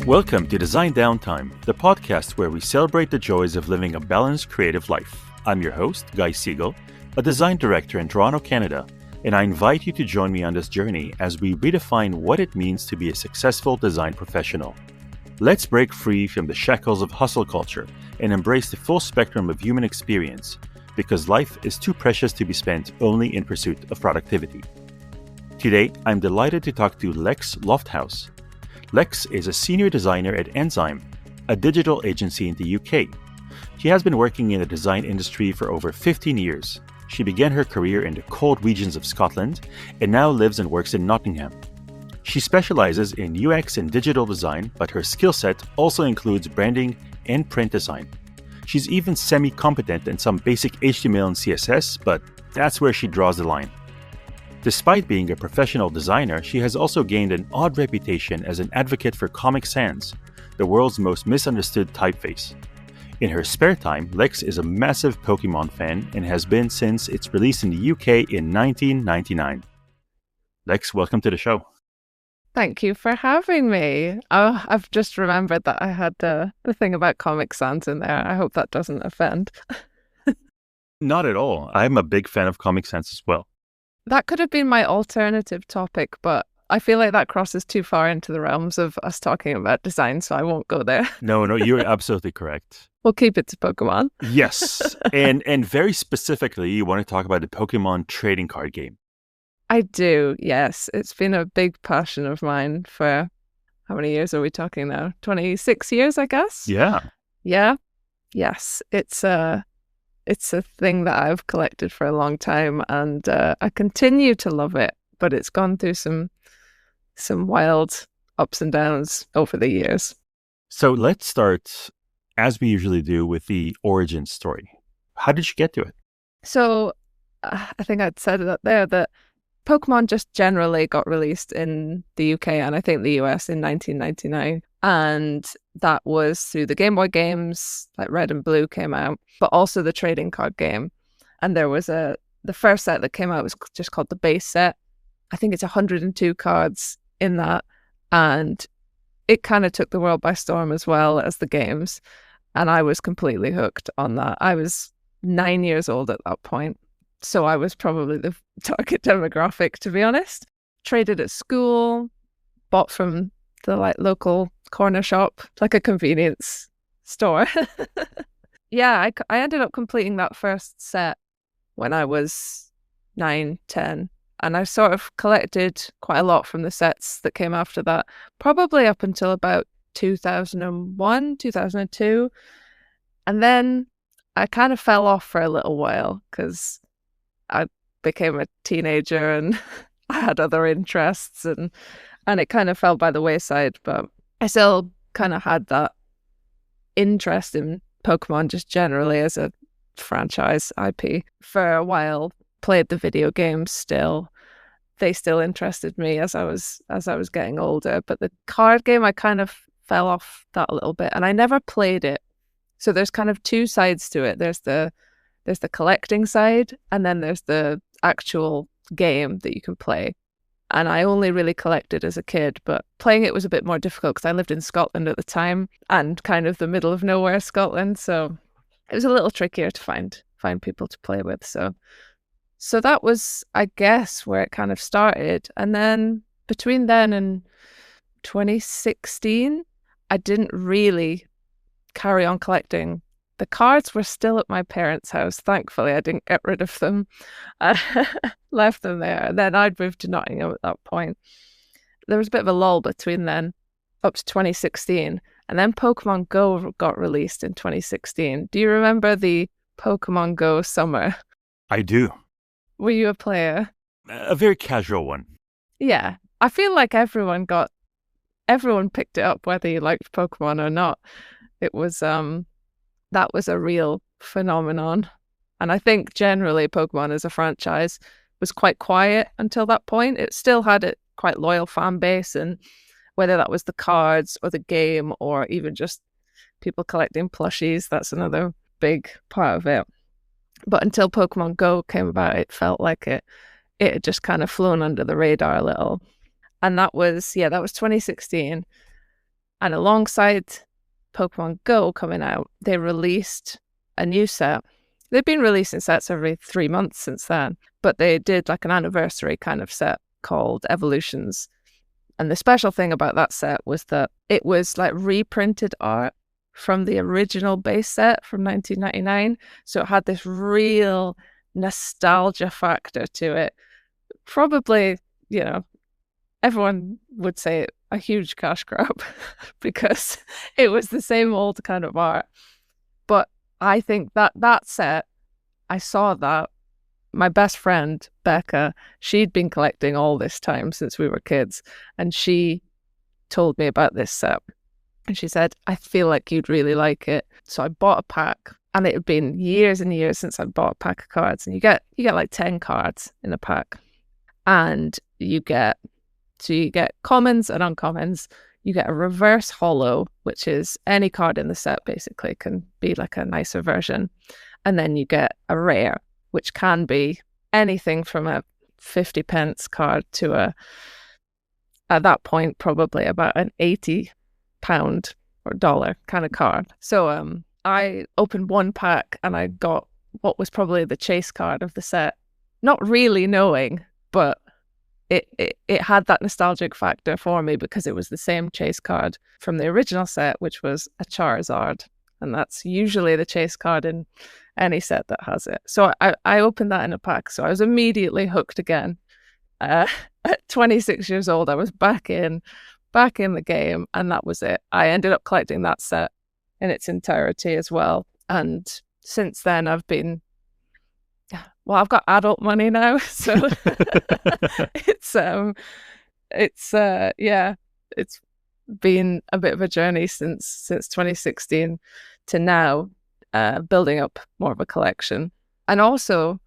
Welcome to Design Downtime, the podcast where we celebrate the joys of living a balanced creative life. I'm your host, Guy Siegel, a design director in Toronto, Canada, and I invite you to join me on this journey as we redefine what it means to be a successful design professional. Let's break free from the shackles of hustle culture and embrace the full spectrum of human experience, because life is too precious to be spent only in pursuit of productivity. Today, I'm delighted to talk to Lex Lofthouse. Lex is a senior designer at Nzime, a digital agency in the UK. She has been working in the design industry for over 15 years. She began her career in the cold regions of Scotland and now lives and works in Nottingham. She specializes in UX and digital design, but her skill set also includes branding and print design. She's even semi-competent in some basic HTML and CSS, but that's where she draws the line. Despite being a professional designer, she has also gained an odd reputation as an advocate for Comic Sans, the world's most misunderstood typeface. In her spare time, Lex is a massive Pokémon fan and has been since its release in the UK in 1999. Lex, welcome to the show. Thank you for having me. Oh, I've just remembered that I had the thing about Comic Sans in there. I hope that doesn't offend. Not at all. I'm a big fan of Comic Sans as well. That could have been my alternative topic, but I feel like that crosses too far into the realms of us talking about design, so I won't go there. No, you're absolutely correct. We'll keep it to Pokemon. Yes, and very specifically, you want to talk about the Pokemon trading card game. I do, yes. It's been a big passion of mine for, how many years are we talking now? 26 years, I guess? Yeah. Yeah? Yes. It's a thing that I've collected for a long time, and I continue to love it, but it's gone through some wild ups and downs over the years. So let's start, as we usually do, with the origin story. How did you get to it? So I think I'd said it up there that Pokemon just generally got released in the UK and I think the US in 1999. And that was through the Game Boy games, like Red and Blue came out, but also the trading card game. And there was the first set that came out was just called the base set. I think it's 102 cards in that. And it kind of took the world by storm as well as the games. And I was completely hooked on that. I was 9 years old at that point. So I was probably the target demographic, to be honest. Traded at school, bought from the local corner shop, like a convenience store. Yeah, I ended up completing that first set when I was 9, 10. And I sort of collected quite a lot from the sets that came after that, probably up until about 2001, 2002. And then I kind of fell off for a little while because I became a teenager and I had other interests and it kind of fell by the wayside, but I still kind of had that interest in Pokemon just generally as a franchise IP for a while. Played the video games still. They still interested me as I was getting older, but the card game I kind of fell off that a little bit and I never played it. So there's kind of two sides to it. There's the collecting side and then there's the actual game that you can play. And I only really collected as a kid, but playing it was a bit more difficult because I lived in Scotland at the time and kind of the middle of nowhere Scotland. So it was a little trickier to find people to play with. So that was, I guess, where it kind of started. And then between then and 2016, I didn't really carry on collecting. The cards were still at my parents' house. Thankfully, I didn't get rid of them. I left them there. And then I'd moved to Nottingham at that point. There was a bit of a lull between then, up to 2016. And then Pokémon Go got released in 2016. Do you remember the Pokémon Go summer? I do. Were you a player? A very casual one. Yeah. I feel like everyone picked it up, whether you liked Pokemon or not. It was... that was a real phenomenon. And I think generally Pokemon as a franchise was quite quiet until that point. It still had a quite loyal fan base, and whether that was the cards or the game or even just people collecting plushies, that's another big part of it. But until Pokemon Go came about, it felt like it had just kind of flown under the radar a little. And that was 2016. And alongside Pokemon Go coming out, they released a new set. They've been releasing sets every 3 months since then, but they did like an anniversary kind of set called Evolutions. And the special thing about that set was that it was like reprinted art from the original base set from 1999. So it had this real nostalgia factor to it. Probably, everyone would say a huge cash grab because it was the same old kind of art. But I think that set, I saw that. My best friend, Becca, she'd been collecting all this time since we were kids, and she told me about this set. And she said, I feel like you'd really like it. So I bought a pack, and it had been years and years since I'd bought a pack of cards. And you get like 10 cards in a pack. And you get commons and uncommons. You get a reverse holo, which is any card in the set basically, can be like a nicer version. And then you get a rare, which can be anything from a 50 pence card to at that point, probably about an £80 or dollar kind of card. So I opened one pack and I got what was probably the chase card of the set, not really knowing, but it had that nostalgic factor for me because it was the same chase card from the original set, which was a Charizard. And that's usually the chase card in any set that has it. So I opened that in a pack. So I was immediately hooked again. At 26 years old, I was back in the game, and that was it. I ended up collecting that set in its entirety as well. And since then, I've got adult money now, so it's been a bit of a journey since 2016 to now, building up more of a collection, and also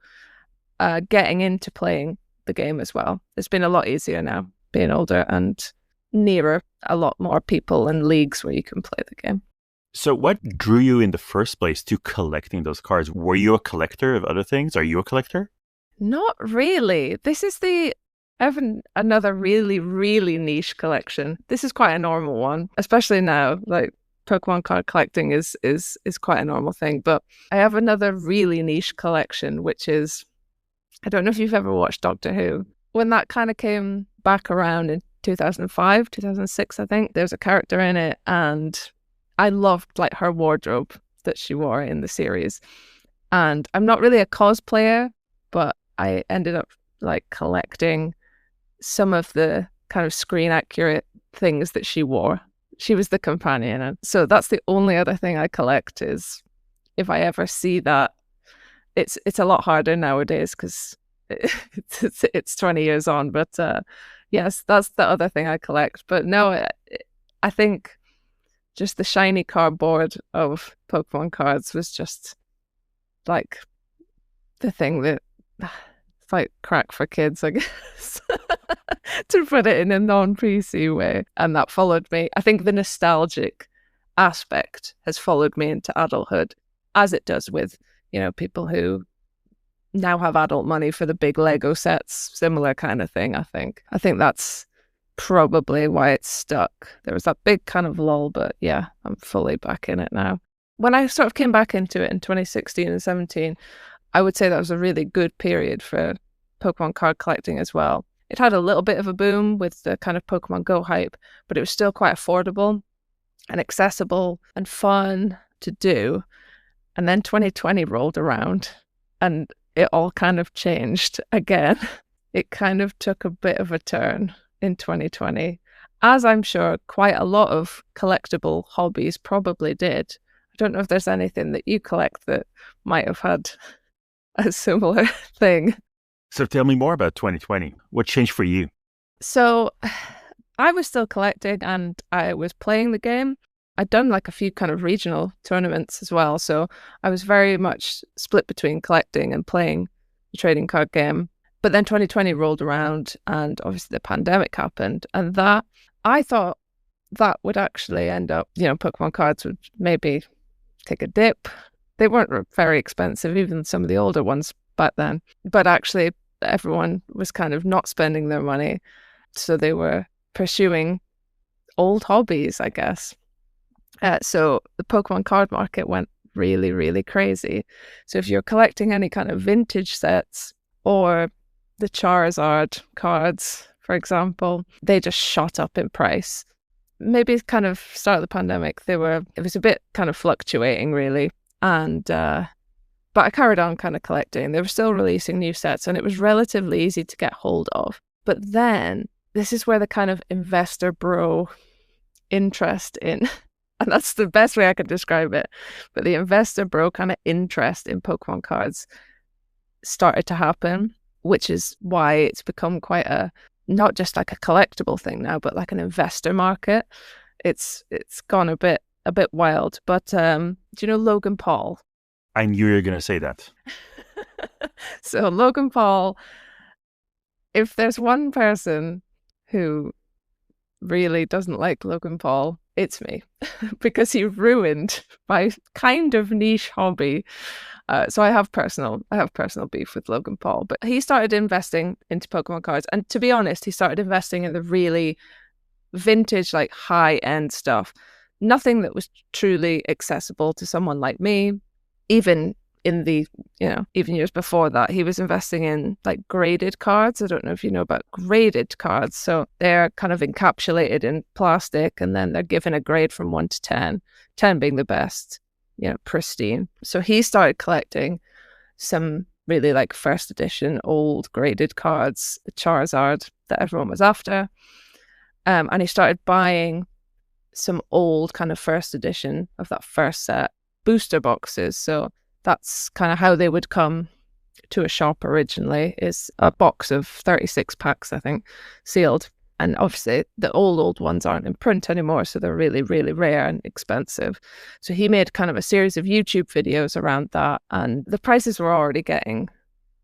getting into playing the game as well. It's been a lot easier now, being older and nearer a lot more people and leagues where you can play the game. So what drew you in the first place to collecting those cards? Were you a collector of other things? Are you a collector? Not really. This is another really, really niche collection. This is quite a normal one, especially now. Like Pokemon card collecting is quite a normal thing. But I have another really niche collection, which is, I don't know if you've ever watched Doctor Who. When that kind of came back around in 2005, 2006, I think, there's a character in it, and I loved like her wardrobe that she wore in the series. And I'm not really a cosplayer, but I ended up like collecting some of the kind of screen accurate things that she wore. She was the companion. And so that's the only other thing I collect, is if I ever see that. It's a lot harder nowadays because it's 20 years on. But yes, that's the other thing I collect. But no, I think just the shiny cardboard of Pokemon cards was just like the thing that it's like crack for kids, I guess, to put it in a non-PC way. And that followed me. I think the nostalgic aspect has followed me into adulthood, as it does with, people who now have adult money for the big Lego sets, similar kind of thing, I think. I think that's probably why it's stuck. There was that big kind of lull, but yeah, I'm fully back in it now. When I sort of came back into it in 2016 and 17, I would say that was a really good period for Pokemon card collecting as well. It had a little bit of a boom with the kind of Pokemon Go hype, but it was still quite affordable and accessible and fun to do. And then 2020 rolled around and it all kind of changed again. It kind of took a bit of a turn in 2020, as I'm sure quite a lot of collectible hobbies probably did. I don't know if there's anything that you collect that might have had a similar thing. So tell me more about 2020. What changed for you? So I was still collecting and I was playing the game. I'd done like a few kind of regional tournaments as well. So I was very much split between collecting and playing the trading card game. But then 2020 rolled around and obviously the pandemic happened. And that, I thought that would actually end up, Pokemon cards would maybe take a dip. They weren't very expensive, even some of the older ones back then. But actually everyone was kind of not spending their money. So they were pursuing old hobbies, I guess. So the Pokemon card market went really, really crazy. So if you're collecting any kind of vintage sets or the Charizard cards, for example, they just shot up in price. Maybe kind of start of the pandemic, it was a bit kind of fluctuating really. And, but I carried on kind of collecting. They were still releasing new sets and it was relatively easy to get hold of. But then this is where the kind of investor bro interest in, and that's the best way I could describe it, but the investor bro kind of interest in Pokemon cards started to happen, which is why it's become quite not just like a collectible thing now, but like an investor market. It's gone a bit wild. But do you know Logan Paul? I knew you were going to say that. So Logan Paul, if there's one person who really doesn't like Logan Paul, it's me, because he ruined my kind of niche hobby. So I have personal beef with Logan Paul, but he started investing into Pokemon cards, and to be honest, he started investing in the really vintage, like high-end stuff. Nothing that was truly accessible to someone like me. Even in the, even years before that, he was investing in like graded cards. I don't know if you know about graded cards. So they're kind of encapsulated in plastic and then they're given a grade from 1 to 10, 10 being the best, pristine. So he started collecting some really like first edition old graded cards, the Charizard that everyone was after. And he started buying some old kind of first edition of that first set booster boxes. So that's kind of how they would come to a shop originally, is a box of 36 packs, I think, sealed. And obviously the old ones aren't in print anymore, so they're really, really rare and expensive. So he made kind of a series of YouTube videos around that, and the prices were already getting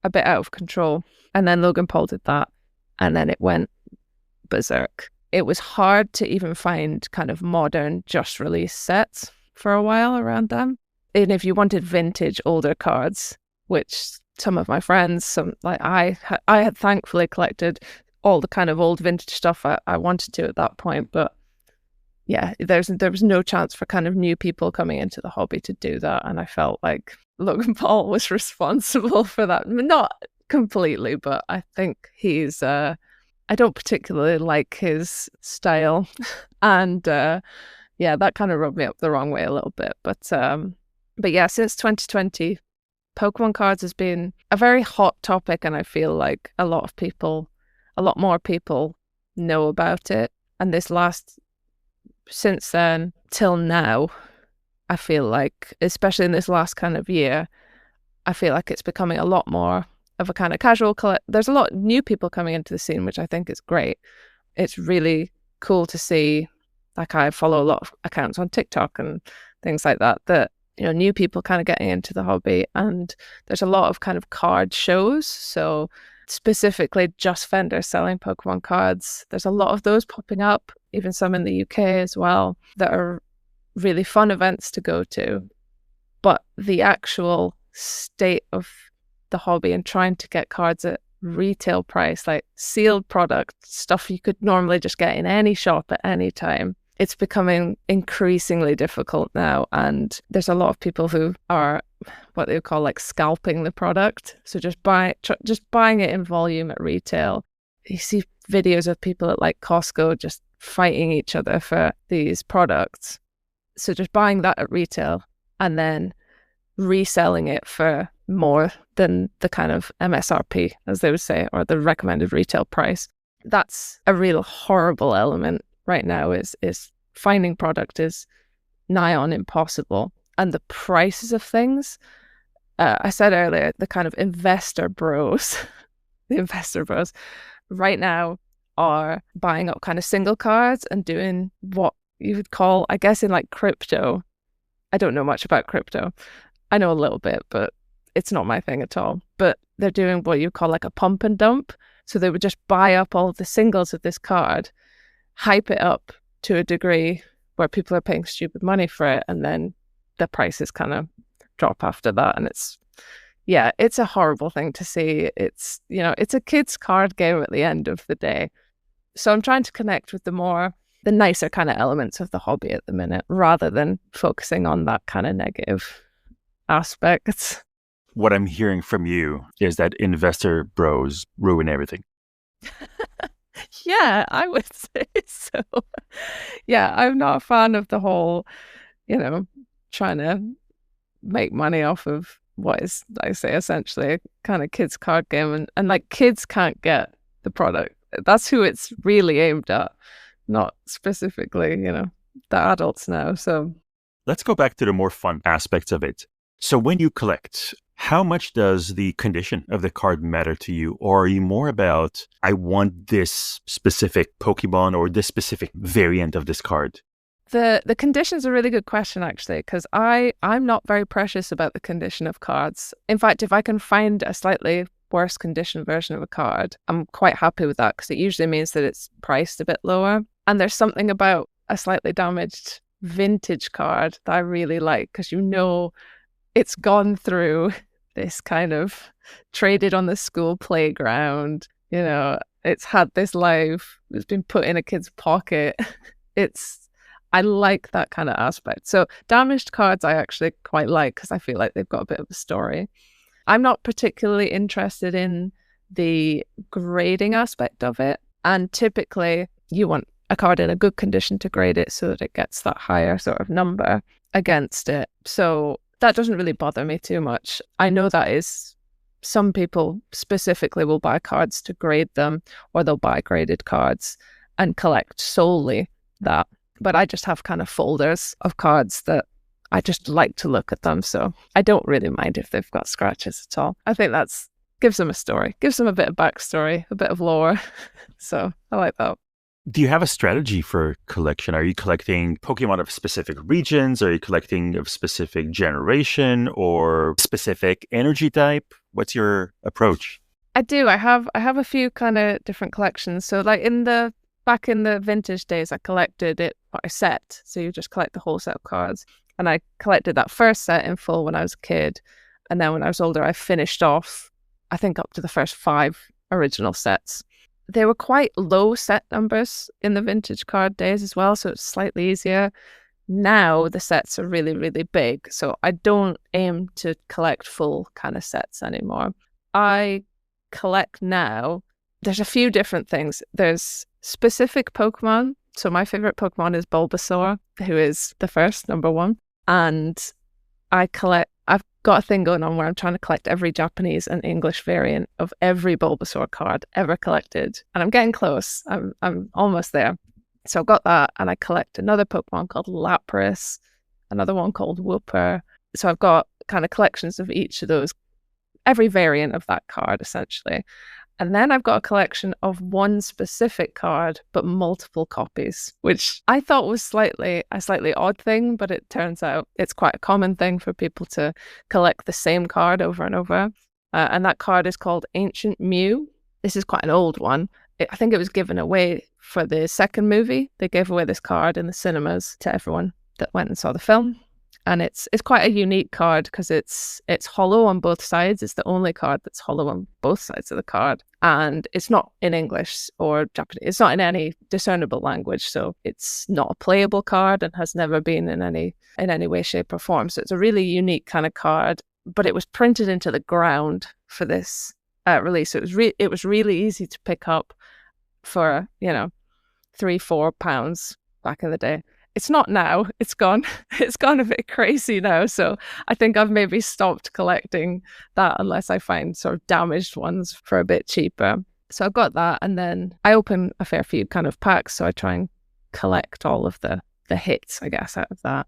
a bit out of control. And then Logan Paul did that, and then it went berserk. It was hard to even find kind of modern, just released sets for a while around them. And if you wanted vintage, older cards, which some of my friends, I had thankfully collected all the kind of old vintage stuff I wanted to at that point. But yeah, there was no chance for kind of new people coming into the hobby to do that. And I felt like Logan Paul was responsible for that. Not completely, but I think he's, I don't particularly like his style. And yeah, that kind of rubbed me up the wrong way a little bit. But yeah, since 2020, Pokemon cards has been a very hot topic, and I feel like a lot more people know about it. And since then till now, I feel like, especially in this last kind of year, I feel like it's becoming a lot more of a kind of casual There's a lot of new people coming into the scene, which I think is great. It's really cool to see. Like, I follow a lot of accounts on TikTok and things like that, new people kind of getting into the hobby. And there's a lot of kind of card shows. So specifically just vendors selling Pokemon cards. There's a lot of those popping up, even some in the UK as well, that are really fun events to go to. But the actual state of the hobby and trying to get cards at retail price, like sealed product, stuff you could normally just get in any shop at any time, it's becoming increasingly difficult now. And there's a lot of people who are what they would call like scalping the product. So just buying it in volume at retail. You see videos of people at like Costco just fighting each other for these products. So just buying that at retail and then reselling it for more than the kind of MSRP, as they would say, or the recommended retail price. That's a real horrible element right now. Is finding product is nigh on impossible. And the prices of things, I said earlier, the kind of investor bros right now are buying up kind of single cards and doing what you would call, I guess, in like crypto. I don't know much about crypto. I know a little bit, but it's not my thing at all. But they're doing what you call like a pump and dump. So they would just buy up all of the singles of this card, hype it up to a degree where people are paying stupid money for it, and then the prices kind of drop after that. And it's a horrible thing to see. It's a kid's card game at the end of the day. So I'm trying to connect with the more the nicer kind of elements of the hobby at the minute, rather than focusing on that kind of negative aspects. What I'm hearing from you is that investor bros ruin everything. Yeah, I would say so. Yeah, I'm not a fan of the whole, trying to make money off of what is, I say, essentially a kind of kids card game, and like kids can't get the product. That's who it's really aimed at, not specifically, the adults now. So let's go back to the more fun aspects of it. So when you collect, how much does the condition of the card matter to you? Or are you more about, I want this specific Pokemon or this specific variant of this card? The condition's a really good question, actually, because I'm not very precious about the condition of cards. In fact, if I can find a slightly worse condition version of a card, I'm quite happy with that, because it usually means that it's priced a bit lower. And there's something about a slightly damaged vintage card that I really like, because it's gone through this kind of traded on the school playground. It's had this life. It's been put in a kid's pocket. I like that kind of aspect. So damaged cards I actually quite like, because I feel like they've got a bit of a story. I'm not particularly interested in the grading aspect of it. And typically you want a card in a good condition to grade it so that it gets that higher sort of number against it. So that doesn't really bother me too much. I know that is, some people specifically will buy cards to grade them, or they'll buy graded cards and collect solely that. But I just have kind of folders of cards that I just like to look at them. So I don't really mind if they've got scratches at all. I think that's gives them a story, gives them a bit of backstory, a bit of lore. So I like that. Do you have a strategy for collection? Are you collecting Pokemon of specific regions? Are you collecting of specific generation or specific energy type? What's your approach? I do. I have a few kind of different collections. So like back in the vintage days, I collected it by set. So you just collect the whole set of cards. And I collected that first set in full when I was a kid. And then when I was older, I finished off, I think, up to the first 5 original sets. They were quite low set numbers in the vintage card days as well, so it's slightly easier. Now the sets are really, really big, so I don't aim to collect full kind of sets anymore. I collect now, there's a few different things. There's specific Pokemon. So my favorite Pokemon is Bulbasaur, who is the first, number 1. And I've got a thing going on where I'm trying to collect every Japanese and English variant of every Bulbasaur card ever collected. And I'm getting close. I'm almost there. So I've got that, and I collect another Pokemon called Lapras, another one called Wooper. So I've got kind of collections of each of those, every variant of that card, essentially. And then I've got a collection of one specific card, but multiple copies, which I thought was a slightly odd thing, but it turns out it's quite a common thing for people to collect the same card over and over. And that card is called Ancient Mew. This is quite an old one. I think it was given away for the second movie. They gave away this card in the cinemas to everyone that went and saw the film. And it's quite a unique card because it's hollow on both sides. It's the only card that's hollow on both sides of the card. And it's not in English or Japanese. It's not in any discernible language. So it's not a playable card and has never been in any way, shape or form. So it's a really unique kind of card. But it was printed into the ground for this release. So it was really easy to pick up for, £3-4 back in the day. It's not now. It's gone. It's gone a bit crazy now. So I think I've maybe stopped collecting that unless I find sort of damaged ones for a bit cheaper. So I've got that. And then I open a fair few kind of packs. So I try and collect all of the hits, I guess, out of that.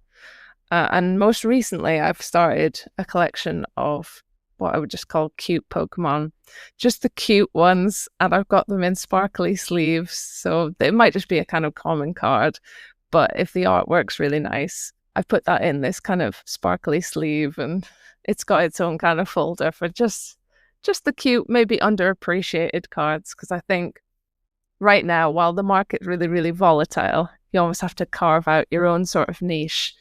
And most recently, I've started a collection of what I would just call cute Pokemon, just the cute ones. And I've got them in sparkly sleeves. So it might just be a kind of common card. But if the artwork's really nice, I've put that in this kind of sparkly sleeve, and it's got its own kind of folder for just the cute, maybe underappreciated cards. Because I think right now, while the market's really, really volatile, you almost have to carve out your own sort of niche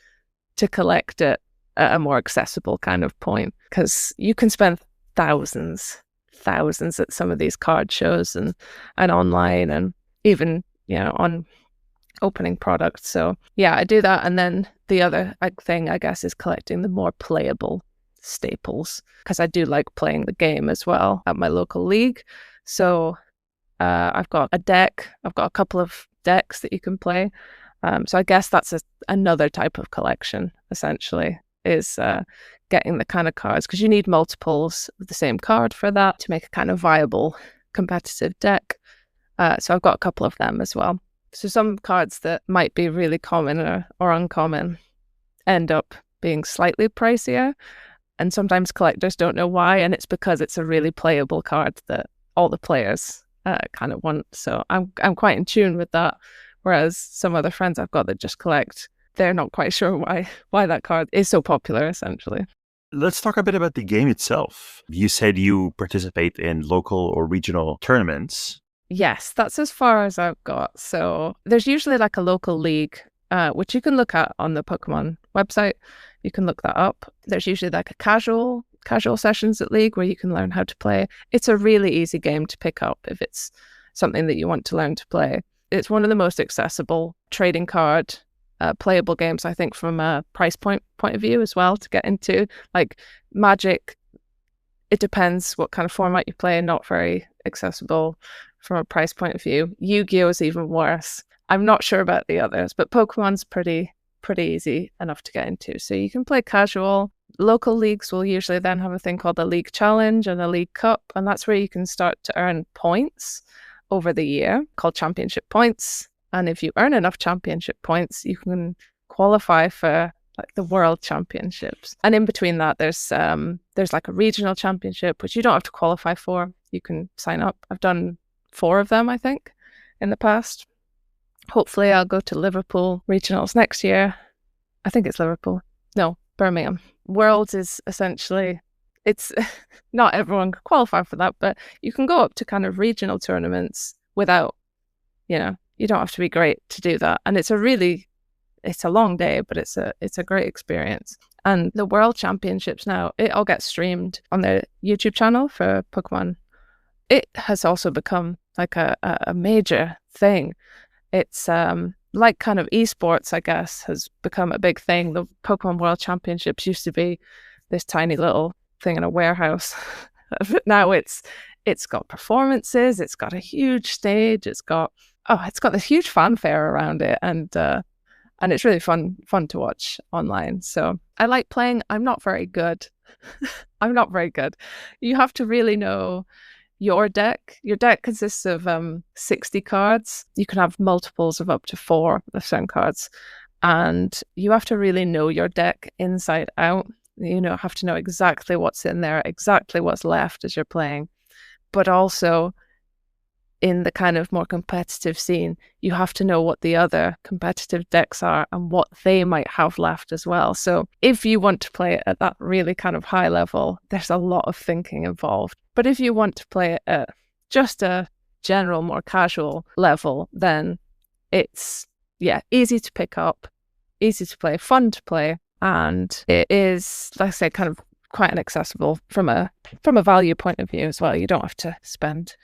to collect it at a more accessible kind of point. Because you can spend thousands at some of these card shows and online, and even, on opening products. So yeah, I do that. And then the other thing, I guess, is collecting the more playable staples, because I do like playing the game as well at my local league. So I've got a deck. I've got a couple of decks that you can play. So I guess that's another type of collection, essentially, is getting the kind of cards, because you need multiples of the same card for that to make a kind of viable competitive deck. So I've got a couple of them as well. So some cards that might be really common or uncommon end up being slightly pricier. And sometimes collectors don't know why, and it's because it's a really playable card that all the players kind of want. So I'm quite in tune with that. Whereas some other friends I've got that just collect, they're not quite sure why that card is so popular, essentially. Let's talk a bit about the game itself. You said you participate in local or regional tournaments. Yes, that's as far as I've got. So there's usually like a local league, which you can look at on the Pokemon website. You can look that up. There's usually like a casual sessions at league where you can learn how to play. It's a really easy game to pick up if it's something that you want to learn to play. It's one of the most accessible trading card playable games, I think, from a price point of view as well, to get into. Like Magic, it depends what kind of format you play, not very accessible from a price point of view. Yu-Gi-Oh is even worse. I'm not sure about the others, but Pokemon's pretty easy enough to get into. So you can play casual. Local leagues will usually then have a thing called a League Challenge and a League Cup, and that's where you can start to earn points over the year, called championship points. And if you earn enough championship points, you can qualify for like the world championships. And in between that, there's like a regional championship, which you don't have to qualify for. You can sign up. I've done 4 of them, I think, in the past. Hopefully I'll go to Liverpool regionals next year. I think it's Liverpool. No, Birmingham. Worlds is essentially, it's not everyone can qualify for that, but you can go up to kind of regional tournaments without, you don't have to be great to do that. And it's a long day, but it's a great experience. And the world championships now, it all gets streamed on their YouTube channel for Pokemon. It has also become like a major thing. It's like kind of esports, I guess, has become a big thing. The Pokemon World Championships used to be this tiny little thing in a warehouse. But now it's got performances, it's got a huge stage, it's got this huge fanfare around it, and it's really fun to watch online. So I like playing. I'm not very good. I'm not very good. You have to really know your deck. Your deck consists of 60 cards. You can have multiples of up to 4 of certain cards, and you have to really know your deck inside out. Have to know exactly what's in there, exactly what's left as you're playing. But also, in the kind of more competitive scene, you have to know what the other competitive decks are and what they might have left as well. So if you want to play it at that really kind of high level, there's a lot of thinking involved. But if you want to play it at just a general, more casual level, then it's, easy to pick up, easy to play, fun to play. And it is, like I say, kind of quite inaccessible from a value point of view as well. You don't have to spend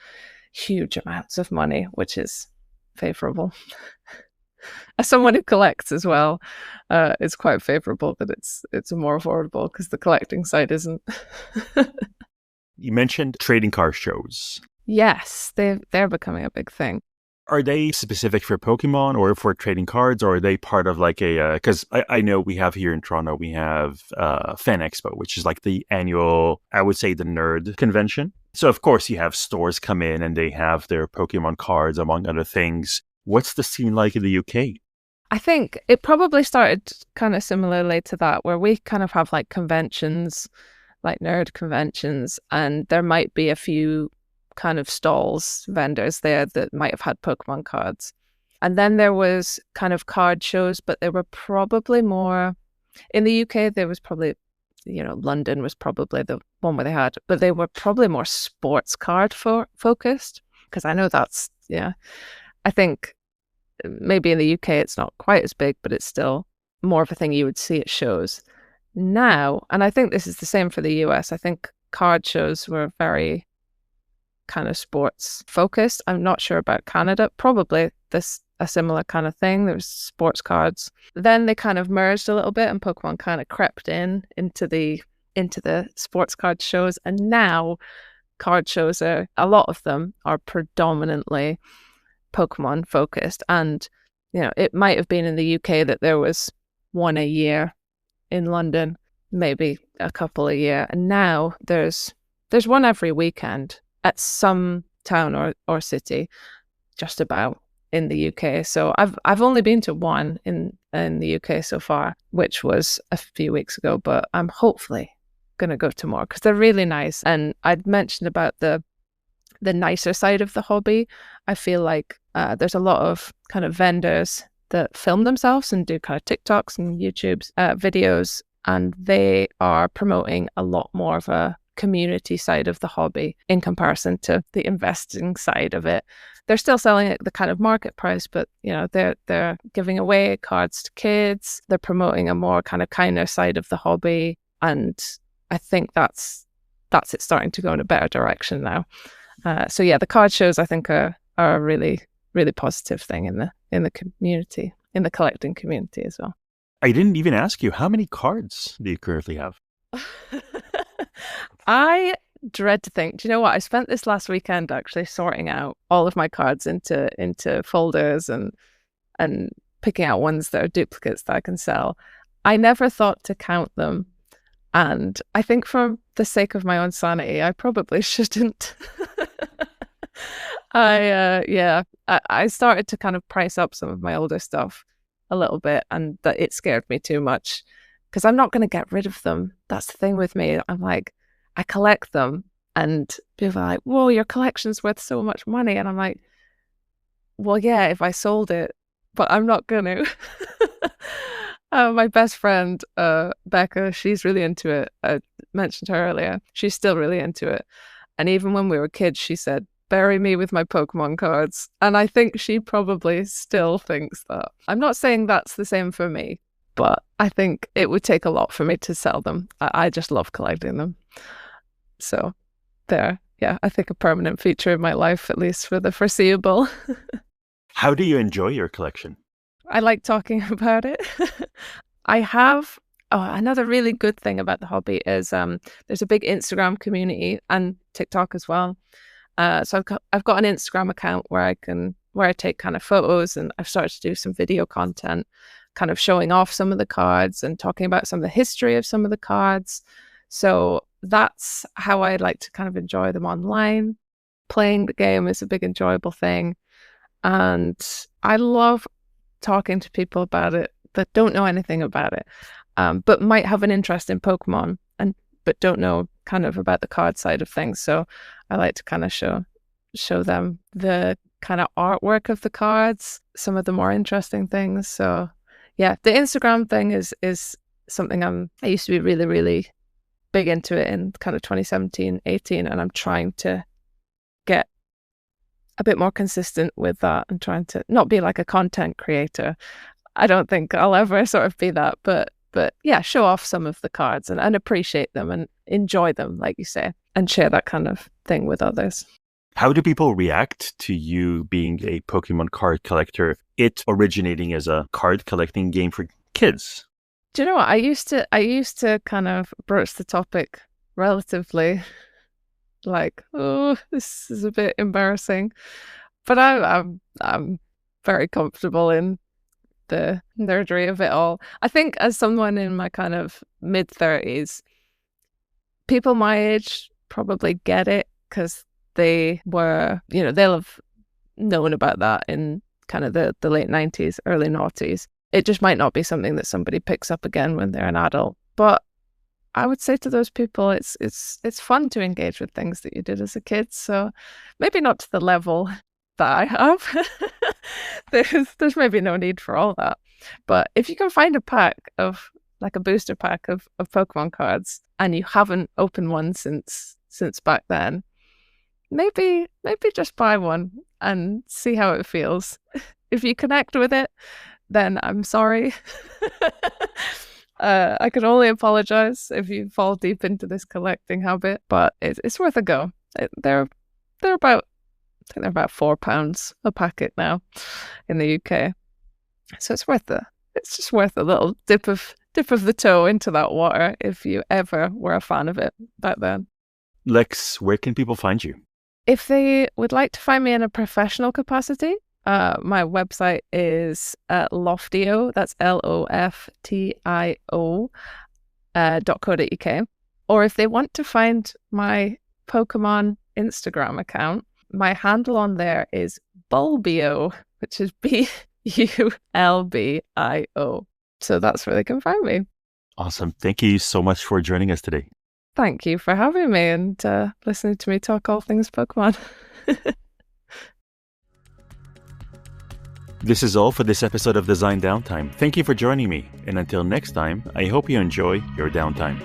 huge amounts of money, which is favorable. As someone who collects as well, it's quite favorable that it's more affordable, because the collecting side isn't. You mentioned trading card shows. Yes, they're becoming a big thing. Are they specific for Pokemon or for trading cards, or are they part of like a, because I know we have here in Toronto, we have Fan Expo, which is like the annual, I would say, the nerd convention. So of course you have stores come in and they have their Pokemon cards, among other things. What's the scene like in the UK? I think it probably started kind of similarly to that, where we kind of have like conventions, like nerd conventions, and there might be a few kind of stalls, vendors there that might have had Pokemon cards. And then there was kind of card shows, but they were probably more, in the UK, there was probably, London was probably the one where they had, but they were probably more sports card focused, because I know that's, I think maybe in the UK it's not quite as big, but it's still more of a thing you would see at shows now. And I think this is the same for the US. I think card shows were very kind of sports focused. I'm not sure about Canada. Probably this a similar kind of thing. There was sports cards. Then they kind of merged a little bit, and Pokemon kind of crept into the sports card shows. And now card shows a lot of them are predominantly Pokemon focused. And it might have been in the UK that there was one a year. In London, maybe a couple a year, and now there's one every weekend at some town or city, just about, in the UK. So I've only been to one in the UK so far, which was a few weeks ago, but I'm hopefully gonna go to more because they're really nice. And I'd mentioned about the nicer side of the hobby. I feel like there's a lot of kind of vendors that film themselves and do kind of TikToks and YouTube's videos, and they are promoting a lot more of a community side of the hobby in comparison to the investing side of it. They're still selling at the kind of market price, but they're giving away cards to kids. They're promoting a more kind of kinder side of the hobby, and I think that's it starting to go in a better direction now. So yeah, the card shows I think are a really, really positive thing in the community, in the collecting community as well. I didn't even ask you, how many cards do you currently have? I dread to think. Do you know what? I spent this last weekend actually sorting out all of my cards into folders and picking out ones that are duplicates that I can sell. I never thought to count them. And I think for the sake of my own sanity, I probably shouldn't. I started to kind of price up some of my older stuff a little bit, and that it scared me too much because I'm not going to get rid of them. That's the thing with me. I'm like, I collect them, and people are like, whoa, your collection's worth so much money. And I'm like, well, yeah, if I sold it, but I'm not going to. My best friend, Becca, she's really into it. I mentioned her earlier. She's still really into it. And even when we were kids, she said, bury me with my Pokemon cards. And I think she probably still thinks that. I'm not saying that's the same for me, but I think it would take a lot for me to sell them. I just love collecting them. So there, yeah, I think a permanent feature of my life, at least for the foreseeable. How do you enjoy your collection? I like talking about it. I have another really good thing about the hobby is there's a big Instagram community and TikTok as well. So I've got an Instagram account where I take kind of photos, and I've started to do some video content, kind of showing off some of the cards and talking about some of the history of some of the cards. So that's how I like to kind of enjoy them online. Playing the game is a big enjoyable thing, and I love talking to people about it that don't know anything about it, but might have an interest in Pokemon but don't know kind of about the card side of things. So I like to kind of show them the kind of artwork of the cards, some of the more interesting things. So yeah, the Instagram thing is something I used to be really, really big into it in kind of 2017, 18, and I'm trying to get a bit more consistent with that and trying to not be like a content creator. I don't think I'll ever sort of be that, but yeah, show off some of the cards and appreciate them and enjoy them, like you say, and share that kind of thing with others. How do people react to you being a Pokemon card collector, it originating as a card collecting game for kids? Do you know what? I used to kind of broach the topic relatively like, oh, this is a bit embarrassing. But I'm very comfortable in the nerdery of it all. I think as someone in my kind of mid-30s, people my age probably get it because they were, they'll have known about that in kind of the late 90s, early noughties. It just might not be something that somebody picks up again when they're an adult. But I would say to those people, it's fun to engage with things that you did as a kid. So maybe not to the level that I have. There's maybe no need for all that. But if you can find a pack of, like a booster pack of Pokemon cards, and you haven't opened one since back then, maybe just buy one and see how it feels. If you connect with it, then I'm sorry. I can only apologize if you fall deep into this collecting habit, but it's worth a go. They're about think they're about £4 a packet now in the UK. So it's just worth a little dip of the toe into that water if you ever were a fan of it back then. Lex, where can people find you? If they would like to find me in a professional capacity, my website is Loftio, that's LOFTIO.co.uk. Or if they want to find my Pokemon Instagram account, my handle on there is Bulbio, which is BULBIO. So that's where they can find me. Awesome. Thank you so much for joining us today. Thank you for having me and listening to me talk all things Pokemon. This is all for this episode of Design Downtime. Thank you for joining me. And until next time, I hope you enjoy your downtime.